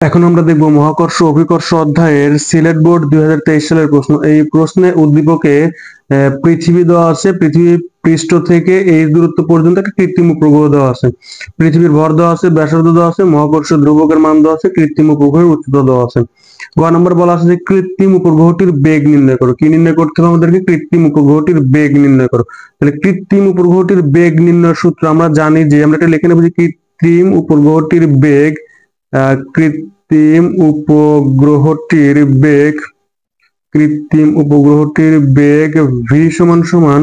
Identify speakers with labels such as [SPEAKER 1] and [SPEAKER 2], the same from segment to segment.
[SPEAKER 1] এখন আমরা দেখব মহাকর্ষ অভিকর্ষ অধ্যায়ের সিলেট বোর্ড 2023 সালের প্রশ্ন। এই প্রশ্নে উদ্দীপকে পৃথিবী দেওয়া আছে, পৃথিবীর পৃষ্ঠ থেকে এই দূরত্ব পর্যন্ত একটা কৃত্রিম উপগ্রহ দেওয়া আছে, পৃথিবীর ভর দেওয়া আছে, ব্যাসার্ধ দেওয়া আছে, মহাকর্ষ ধ্রুবকের মান দেওয়া আছে, কৃত্রিম উপগ্রহের উচ্চতা দেওয়া আছে। গ নম্বর বলা আছে যে কৃত্রিম উপগ্রহটির বেগ নির্ণয় করো। কি নির্ণয় করতে হবে আমাদেরকে? কৃত্রিম উপগ্রহটির বেগ নির্ণয় করো। তাহলে কৃত্রিম উপগ্রহটির বেগ নির্ণয়ের সূত্র আমরা জানি যে, আমরা এটা লিখে নেব যে কৃত্রিম উপগ্রহটির বেগ, কৃত্রিম উপগ্রহটির বেগ ভি সমান সমান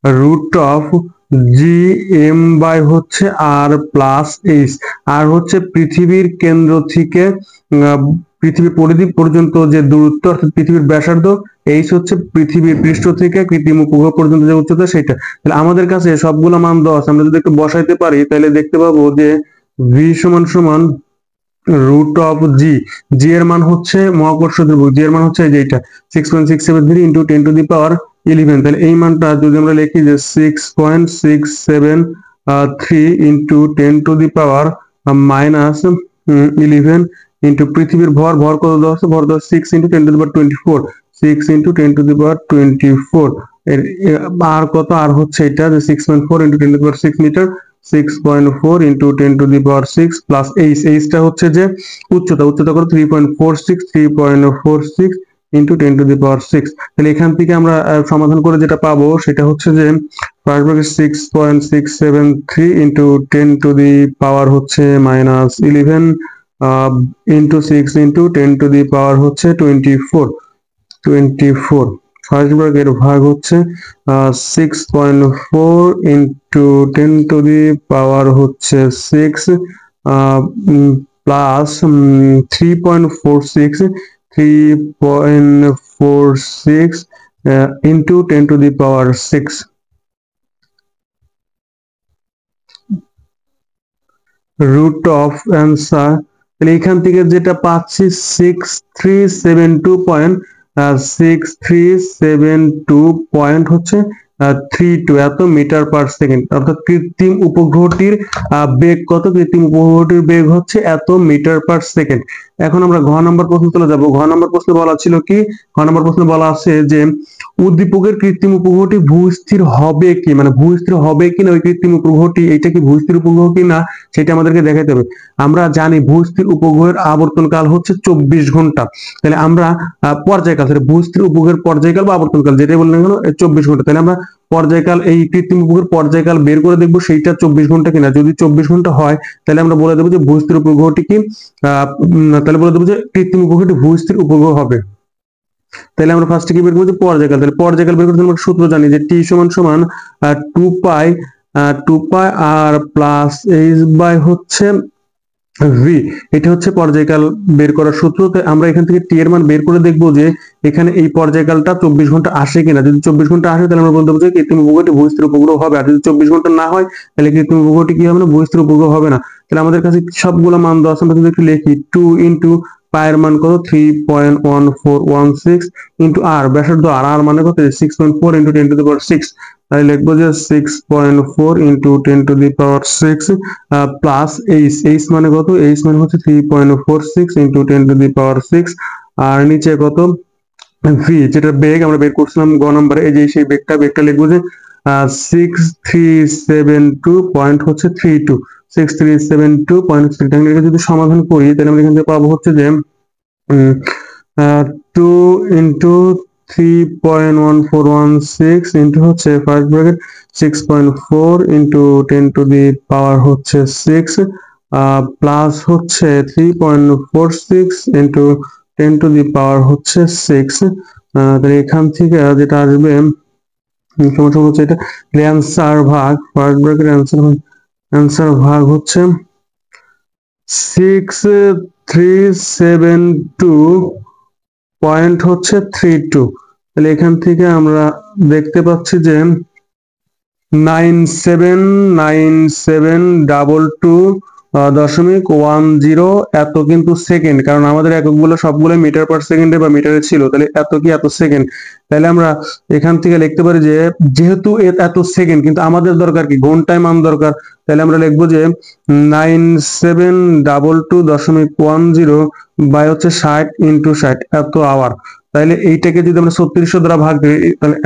[SPEAKER 1] root of G M by R আর প্লাস এইচ। আর হচ্ছে পৃথিবীর কেন্দ্র থেকে পৃথিবীর পরিধি পর্যন্ত যে দূরত্ব, অর্থাৎ পৃথিবীর ব্যাসার্ধ, এইচ হচ্ছে পৃথিবীর পৃষ্ঠ থেকে কৃত্রিম উপগ্রহ পর্যন্ত যে উচ্চতা সেটা। তাহলে আমাদের কাছে সবগুলো মান দেওয়া আছে, আমরা যদি একটু বসাইতে পারি তাহলে দেখতে পাবো যে ভি সমান সমান রুট অফ জি, জি এর মান হচ্ছে মহাকর্ষ ধ্রুবক, জি এর মান হচ্ছে এইটা 6.673 ইন্টু 10 টু দি পাওয়ার 11। তাহলে এই মানটা যদি আমরা লিখি যে 6.673 into 10 to the power minus 11 into পৃথিবীর ভর, ভর কত দেওয়া আছে? ভর দেওয়া 6 into 10 to the power 24, 6 into 10 to the power 24। আর কত? আর হচ্ছে এটা যে 6.4 into 10 to the power 6 metre, 6.4 into 10 to the power 6 plus H, এইচটা হচ্ছে যে উচ্চতা, উচ্চতা কত? 3.46 into 10 to the power 6। তাহলে এখান থেকে আমরা সমাধান করে যেটা পাবো সেটা হচ্ছে যে first bracket 6.673 into 10 to the power হচ্ছে minus 11 into 6 into 10 to the power হচ্ছে 24। ফার্স্ট ব্র্যাকেট ভাগ হচ্ছে 6.4 ইন্টু 10 টু দি পাওয়ার হচ্ছে 6 plus 3.46 into 10 to the power 6 root of answer. তাহলে এখান থেকে যেটা পাচ্ছি 6372 পয়েন্ট হচ্ছে 32 এত মিটার পার সেকেন্ড, অর্থাৎ কৃত্রিম উপগ্রহটির বেগ কত? কৃত্রিম উপগ্রহটির বেগ হচ্ছে এত মিটার পার সেকেন্ড। এখন আমরা ঘ নম্বর প্রশ্ন চলে যাব। ঘ নম্বর প্রশ্নে বলা ছিল কি? ঘ নম্বর প্রশ্নে বলা আছে যে উদ্দীপকের কৃত্রিম উপগ্রহটি ভূস্থির হবে কি, মানে ভূস্থির হবে কি না ওই কৃত্রিম উপগ্রহটি, এটা কি ভূস্থির উপগ্রহ কি না সেটা আমাদেরকে দেখাতে হবে। আমরা জানি ভূস্থির উপগ্রহের আবর্তন কাল হচ্ছে 24 ঘন্টা। তাহলে আমরা পর্যায়কাল, ভূস্থির উপগ্রহের পর্যায়কাল বা আবর্তনকাল যেটাই বললেন কেন 24 ঘন্টা। তাহলে আমরা পর্যায়কাল, এই কৃত্রিম উপগ্রহের পর্যায়কাল বের করে দেখবো সেইটা 24 ঘন্টা কিনা। যদি 24 ঘন্টা হয় তাহলে আমরা বলে দেবো যে ভূস্থির উপগ্রহটি কি, তাহলে বলে দেবো যে কৃত্রিম উপগ্রহটি ভূস্থির উপগ্রহ হবে। তাহলে আমরা ফার্স্টে কি বের করবো? যে পর্যায়কাল। তাহলে পর্যায়কাল বের করতে আমরা সূত্র জানি যে টি সমান সমান 2 পাই আর প্লাস এইচ বাই হচ্ছে ভি। এটা হচ্ছে পর্যায়কাল বের করার সূত্র। তো আমরা এখান থেকে টি এর মান বের করে দেখবো যে এখানে এই পর্যায়কালটা 24 ঘন্টা আসে কিনা। যদি 24 ঘন্টা আসে তাহলে আমরা বলতে পারবো যে কৃত্রিম উপগ্রহটি ভূস্থির উপগ্রহ হবে। আর যদি 24 ঘন্টা না হয় তাহলে কৃত্রিম উপগ্রহটি কি হবে না? ভূস্থির উপগ্রহ হবে না। তাহলে আমাদের কাছে সবগুলো মান দেওয়া আছে, আমরা যদি একটু লিখি 2 ইন্টু পায়ের মান কত? 3.1416 ইন্টু আর ব্যাসার্ধ, আর মানে কত? 6.4 ইন্টু 10 টু দি পাওয়ার 6। তাহলে লিখবো যে 6.4 into 10 to the power 6 plus H, H মানে কত? এইচ মানে হচ্ছে 3.46 ইন্টু 10 টু দি পাওয়ার 6। আর নিচে কত? ভি, যেটা বেগ আমরা বের করছিলাম গ নম্বরে, এই যে সেই বেগটা লিখবো যে 6372 পয়েন্ট হচ্ছে 32, 6372.3। যদি সমাধান করি তাহলে আমরা এখান থেকে পাবো হচ্ছে যে 2 ইন্টু 3.1416 ইন্টু হচ্ছে first bracket 6.4 into 10 to the power হচ্ছে 6 প্লাস হচ্ছে 3.46 ইন্টু 10 টু দি পাওয়ার হচ্ছে 6। তাহলে এখান থেকে যেটা আসবে সমস্যা হচ্ছে এটা অ্যান্সার ভাগ ফার্স্ট ব্র্যাকেট অ্যান্সার ভাগ হচ্ছে 6372 পয়েন্ট হচ্ছে 32। তাহলে এখান থেকে আমরা দেখতে পাচ্ছি যে 979722 .10 এত কিন্তু সেকেন্ড, কারণ আমাদের এককগুলো সবগুলো মিটার পার সেকেন্ডে বা মিটারে ছিল, তাহলে এত কি এত সেকেন্ড। তাহলে আমরা এখান থেকে লিখতে পারি যে যেহেতু এত সেকেন্ড, কিন্তু আমাদের দরকার কি ঘন্টায় মান দরকার, তাহলে আমরা লিখবো যে 9722.10 বাই হচ্ছে 60 ইন্টু 60 এত আওয়ার। তাহলে এইটাকে যদি আমরা 3600 দ্বারা ভাগ করি, তাহলে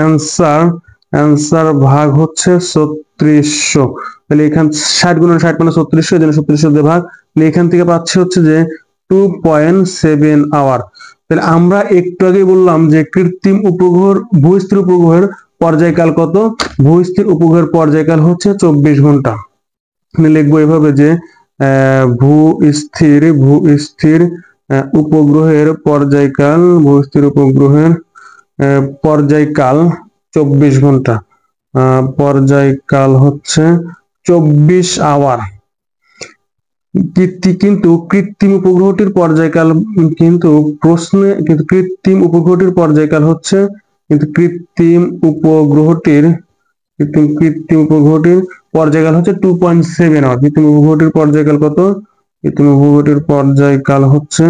[SPEAKER 1] অ্যান্সার ভাগ হচ্ছে 3600। তাহলে এখান 60 গুণন 60 মানে 3600, এই জন্য 3600 দিয়ে ভাগ। তাহলে এখান থেকে পাচ্ছি হচ্ছে যে 2.7 আওয়ার। তাহলে আমরা একটু আগেই বললাম যে কৃত্রিম উপগ্রহ ভূস্থির উপগ্রহের পর্যায়কাল কত। ভূস্থির উপগ্রহের পর্যায়কাল হচ্ছে 24 ঘন্টা। আমি লিখবো এভাবে যে ভূস্থির উপগ্রহের পর্যায়কাল, ভূস্থির উপগ্রহের পর্যায়কাল 24 ঘন্টা। পর্যায়কাল হচ্ছে 24 আওয়ার। কিন্তু কৃত্রিম উপগ্রহটির পর্যায়কাল কিন্তু প্রশ্নে কিন্তু কৃত্রিম উপগ্রহটির পর্যায়কাল হচ্ছে কৃত্রিম উপগ্রহটির পর্যায়কাল হচ্ছে 2.7 আওয়ার। কৃত্রিম উপগ্রহটির পর্যায়কাল কত? কৃত্রিম উপগ্রহটির পর্যায়কাল হচ্ছে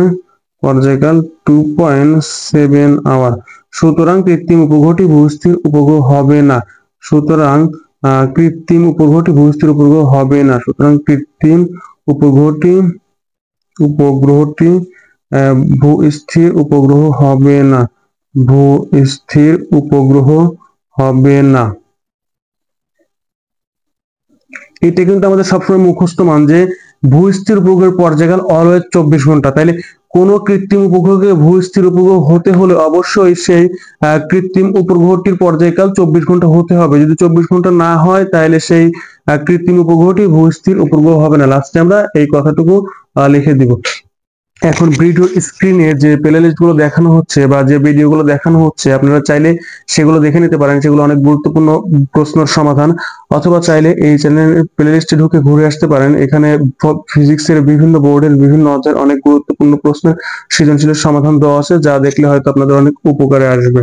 [SPEAKER 1] 2.7 আওয়ার। সুতরাং কৃত্রিম উপগ্রহটি ভূস্থির উপগ্রহ হবে না। সুতরাং কৃত্রিম উপগ্রহটি ভূস্থির উপগ্রহ হবে না। সুতরাং কৃত্রিম উপগ্রহটি ভূস্থির উপগ্রহ হবে না। ভূস্থির উপগ্রহ হবে না। এটা কিন্তু আমাদের সবসময় মুখস্থ মান যে ভূস্থির উপগ্রহের পর্যায়কাল অলওয়েজ 24 ঘন্টা। তাইলে কোন কৃত্রিম উপগ্রহকে ভূস্থির উপগ্রহ হতে হলে অবশ্যই সেই কৃত্রিম উপগ্রহটির পর্যায়কাল 24 ঘন্টা হতে হবে। যদি 24 ঘন্টা না হয় তাহলে সেই কৃত্রিম উপগ্রহটি ভূস্থির উপগ্রহ হবে না। লাস্টে আমরা এই কথাটুকু লিখে দিব। এখন ভিডিও স্ক্রিনে যে প্লেলিস্ট গুলো দেখানো হচ্ছে বা যে ভিডিওগুলো দেখানো হচ্ছে, আপনারা চাইলে সেগুলো দেখে নিতে পারেন। সেগুলো অনেক গুরুত্বপূর্ণ প্রশ্নের সমাধান। অথবা চাইলে এই চ্যানেলের প্লেলিস্টে ঢুকে ঘুরে আসতে পারেন। এখানে ফিজিক্সের বিভিন্ন বোর্ডের বিভিন্ন অধ্যায়ের অনেক গুরুত্বপূর্ণ প্রশ্নের সৃজনশীলের সমাধান দেওয়া আছে, যা দেখলে হয়তো আপনাদের অনেক উপকারে আসবে।